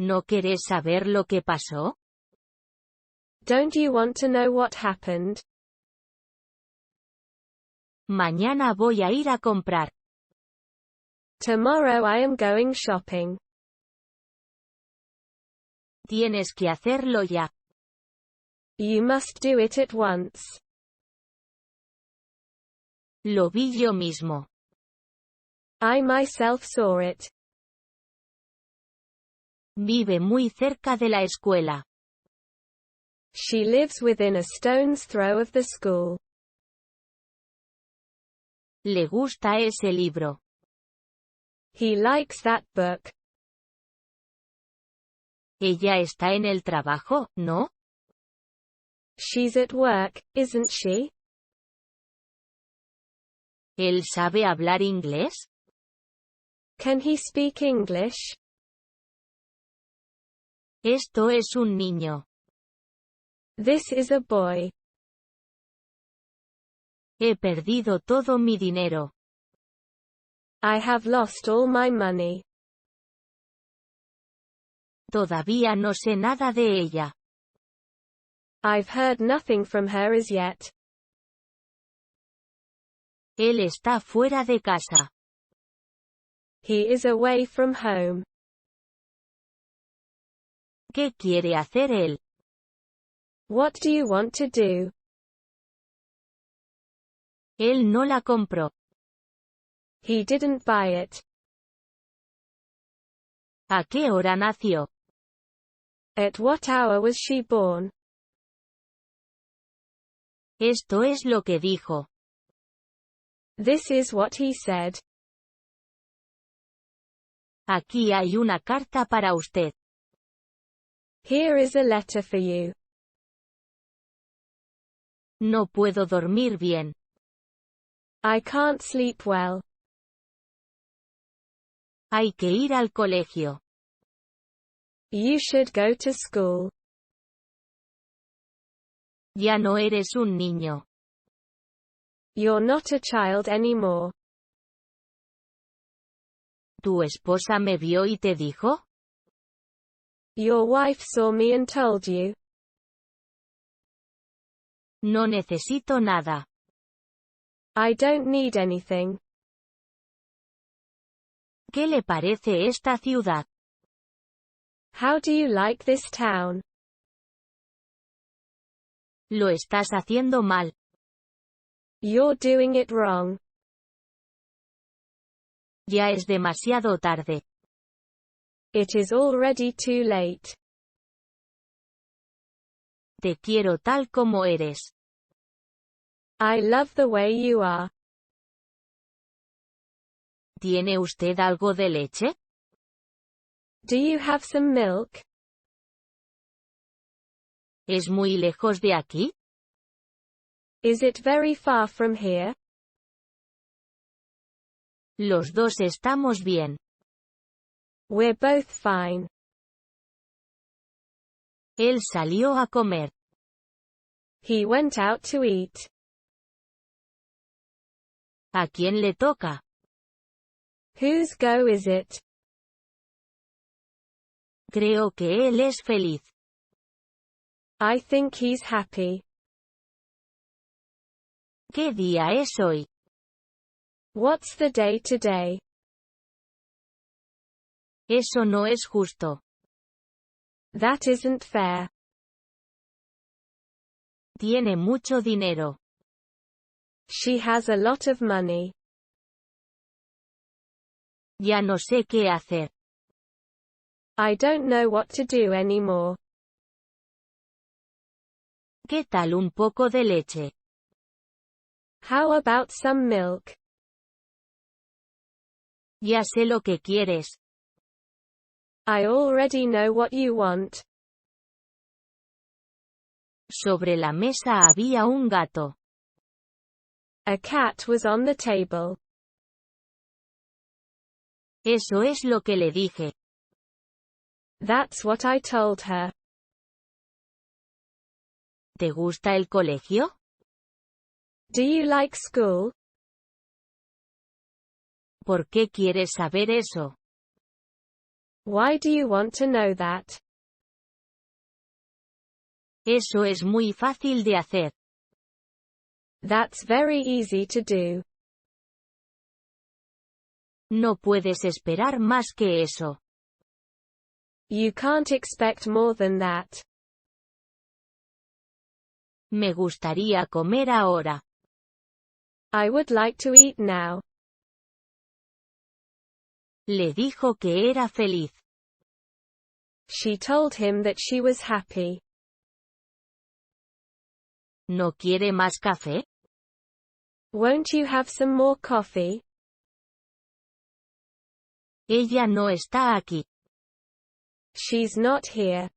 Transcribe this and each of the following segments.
¿No querés saber lo que pasó? Don't you want to know what happened? Mañana voy a ir a comprar. Tomorrow I am going shopping. Tienes que hacerlo ya. You must do it at once. Lo vi yo mismo. I myself saw it. Vive muy cerca de la escuela. She lives within a stone's throw of the school. Le gusta ese libro. He likes that book. Ella está en el trabajo, ¿no? She's at work, isn't she? ¿Él sabe hablar inglés? Can he speak English? Esto es un niño. This is a boy. He perdido todo mi dinero. I have lost all my money. Todavía no sé nada de ella. I've heard nothing from her as yet. Él está fuera de casa. He is away from home. ¿Qué quiere hacer él? What do you want to do? Él no la compró. He didn't buy it. ¿A qué hora nació? At what hour was she born? Esto es lo que dijo. This is what he said. Aquí hay una carta para usted. Here is a letter for you. No puedo dormir bien. I can't sleep well. Hay que ir al colegio. You should go to school. Ya no eres un niño. You're not a child anymore. ¿Tu esposa me vio y te dijo? Your wife saw me and told you. No necesito nada. I don't need anything. ¿Qué le parece esta ciudad? How do you like this town? Lo estás haciendo mal. You're doing it wrong. Ya es demasiado tarde. It is already too late. Te quiero tal como eres. I love the way you are. ¿Tiene usted algo de leche? Do you have some milk? ¿Es muy lejos de aquí? Is it very far from here? Los dos estamos bien. We're both fine. Él salió a comer. He went out to eat. ¿A quién le toca? Whose go is it? Creo que él es feliz. I think he's happy. ¿Qué día es hoy? What's the day today? Eso no es justo. That isn't fair. Tiene mucho dinero. She has a lot of money. Ya no sé qué hacer. I don't know what to do anymore. ¿Qué tal un poco de leche? How about some milk? Ya sé lo que quieres. I already know what you want. Sobre la mesa había un gato. A cat was on the table. Eso es lo que le dije. That's what I told her. ¿Te gusta el colegio? Do you like school? ¿Por qué quieres saber eso? Why do you want to know that? Eso es muy fácil de hacer. That's very easy to do. No puedes esperar más que eso. You can't expect more than that. Me gustaría comer ahora. I would like to eat now. Le dijo que era feliz. She told him that she was happy. ¿No quiere más café? Won't you have some more coffee? Ella no está aquí. She's not here.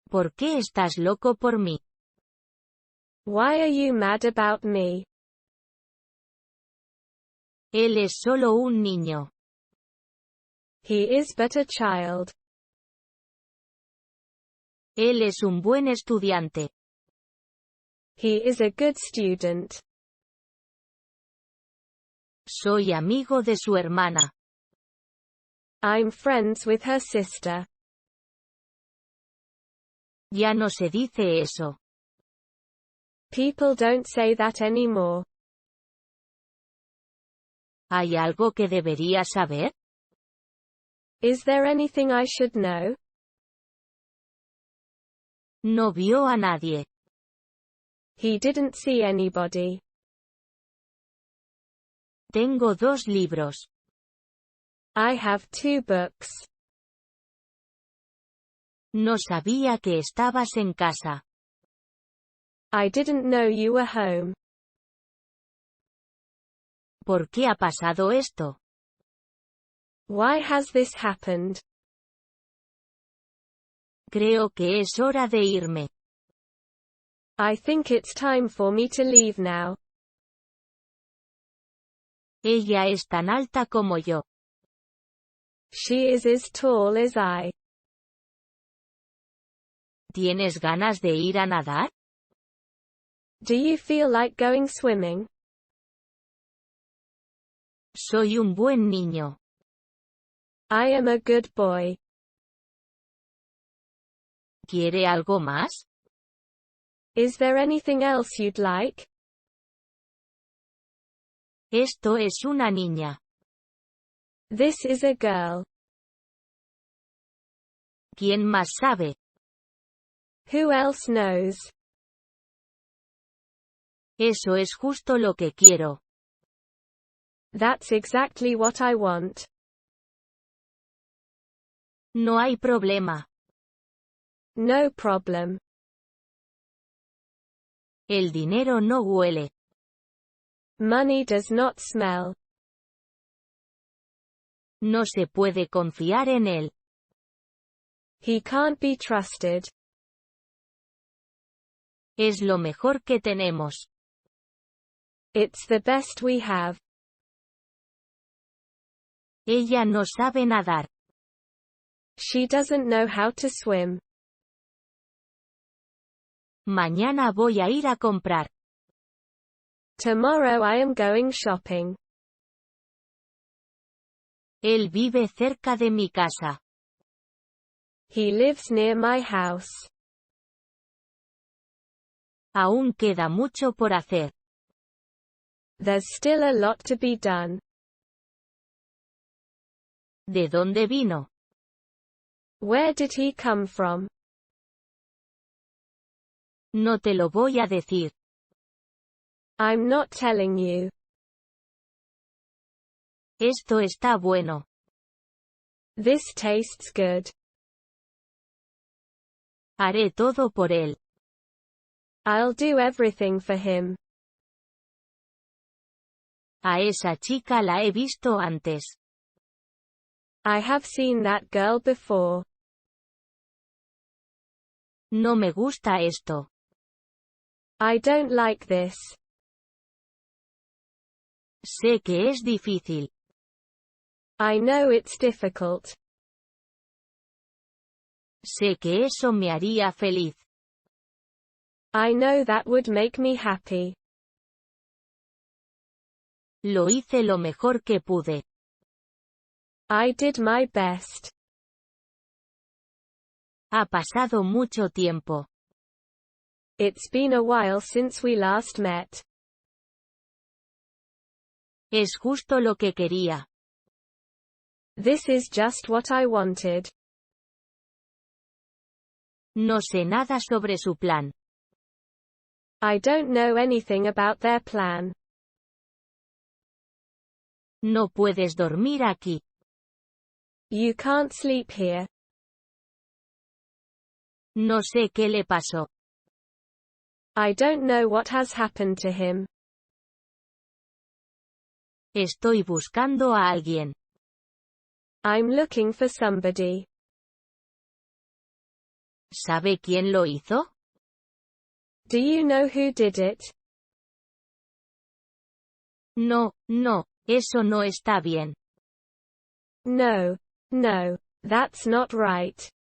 ¿Por qué estás loco por mí? Why are you mad about me? Él es solo un niño. He is but a child. Él es un buen estudiante. He is a good student. Soy amigo de su hermana. I'm friends with her sister. Ya no se dice eso. People don't say that anymore. ¿Hay algo que debería saber? Is there anything I should know? No vio a nadie. He didn't see anybody. Tengo 2 libros. I have 2 books. No sabía que estabas en casa. I didn't know you were home. ¿Por qué ha pasado esto? Why has this happened? Creo que es hora de irme. I think it's time for me to leave now. Ella es tan alta como yo. She is as tall as I. ¿Tienes ganas de ir a nadar? Do you feel like going swimming? Soy un buen niño. I am a good boy. ¿Quiere algo más? Is there anything else you'd like? Esto es una niña. This is a girl. ¿Quién más sabe? Who else knows? Eso es justo lo que quiero. That's exactly what I want. No hay problema. No problem. El dinero no huele. Money does not smell. No se puede confiar en él. He can't be trusted. Es lo mejor que tenemos. It's the best we have. Ella no sabe nadar. She doesn't know how to swim. Mañana voy a ir a comprar. Tomorrow I am going shopping. Él vive cerca de mi casa. He lives near my house. Aún queda mucho por hacer. There's still a lot to be done. ¿De dónde vino? Where did he come from? No te lo voy a decir. I'm not telling you. Esto está bueno. This tastes good. Haré todo por él. I'll do everything for him. A esa chica la he visto antes. I have seen that girl before. No me gusta esto. I don't like this. Sé que es difícil. I know it's difficult. Sé que eso me haría feliz. I know that would make me happy. Lo hice lo mejor que pude. I did my best. Ha pasado mucho tiempo. It's been a while since we last met. Es justo lo que quería. This is just what I wanted. No sé nada sobre su plan. I don't know anything about their plan. No puedes dormir aquí. You can't sleep here. No sé qué le pasó. I don't know what has happened to him. Estoy buscando a alguien. I'm looking for somebody. ¿Sabe quién lo hizo? Do you know who did it? No, no, eso no está bien. No, that's not right.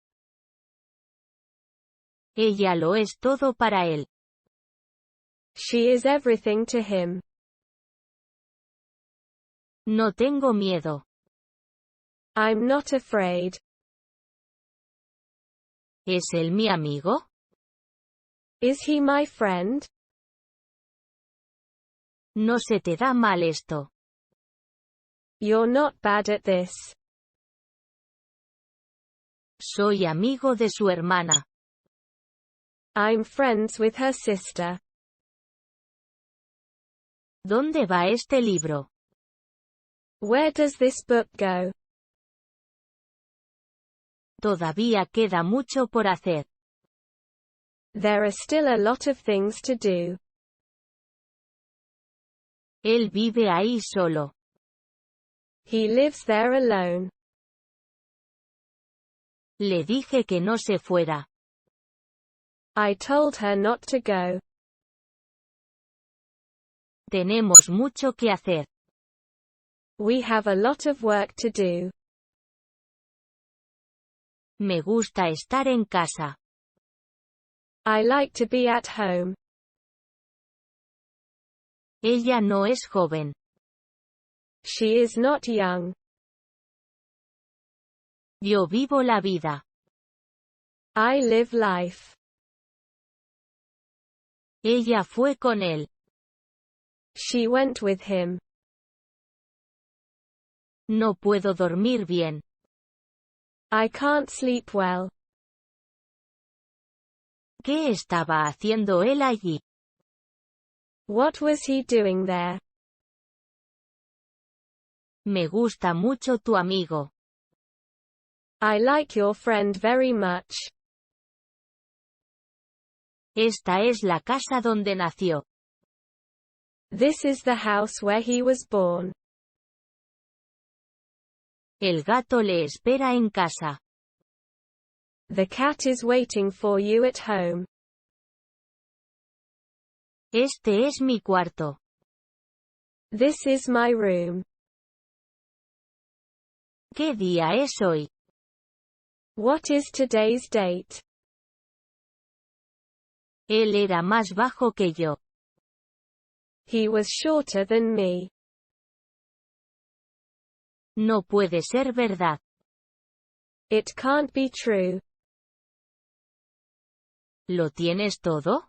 Ella lo es todo para él. She is everything to him. No tengo miedo. I'm not afraid. ¿Es él mi amigo? Is he my friend? No se te da mal esto. You're not bad at this. Soy amigo de su hermana. I'm friends with her sister. ¿Dónde va este libro? Where does this book go? Todavía queda mucho por hacer. There are still a lot of things to do. Él vive ahí solo. He lives there alone. Le dije que no se fuera. I told her not to go. Tenemos mucho que hacer. We have a lot of work to do. Me gusta estar en casa. I like to be at home. Ella no es joven. She is not young. Yo vivo la vida. I live life. Ella fue con él. She went with him. No puedo dormir bien. I can't sleep well. ¿Qué estaba haciendo él allí? What was he doing there? Me gusta mucho tu amigo. I like your friend very much. Esta es la casa donde nació. This is the house where he was born. El gato le espera en casa. The cat is waiting for you at home. Este es mi cuarto. This is my room. ¿Qué día es hoy? What is today's date? Él era más bajo que yo. He was shorter than me. No puede ser verdad. It can't be true. ¿Lo tienes todo?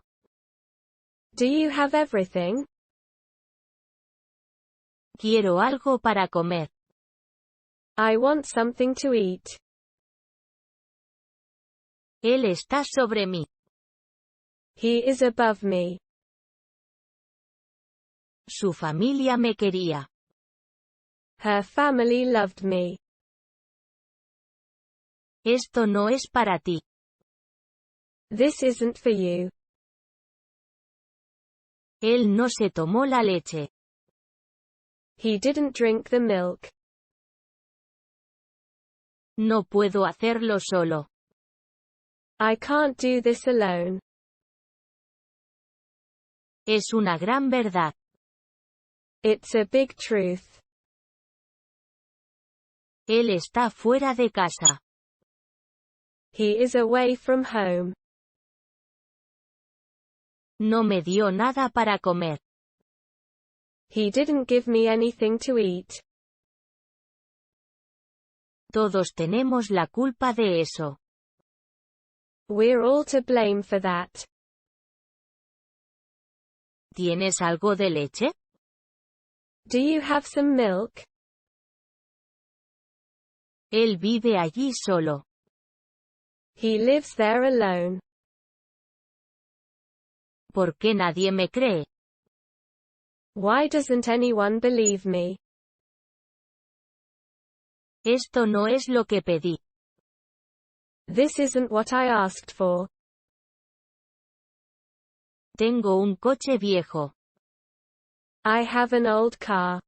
Do you have everything? Quiero algo para comer. I want something to eat. Él está sobre mí. He is above me. Su familia me quería. Her family loved me. Esto no es para ti. This isn't for you. Él no se tomó la leche. He didn't drink the milk. No puedo hacerlo solo. I can't do this alone. Es una gran verdad. It's a big truth. Él está fuera de casa. He is away from home. No me dio nada para comer. He didn't give me anything to eat. Todos tenemos la culpa de eso. We're all to blame for that. ¿Tienes algo de leche? Do you have some milk? Él vive allí solo. He lives there alone. ¿Por qué nadie me cree? Why doesn't anyone believe me? Esto no es lo que pedí. This isn't what I asked for. Tengo un coche viejo. I have an old car.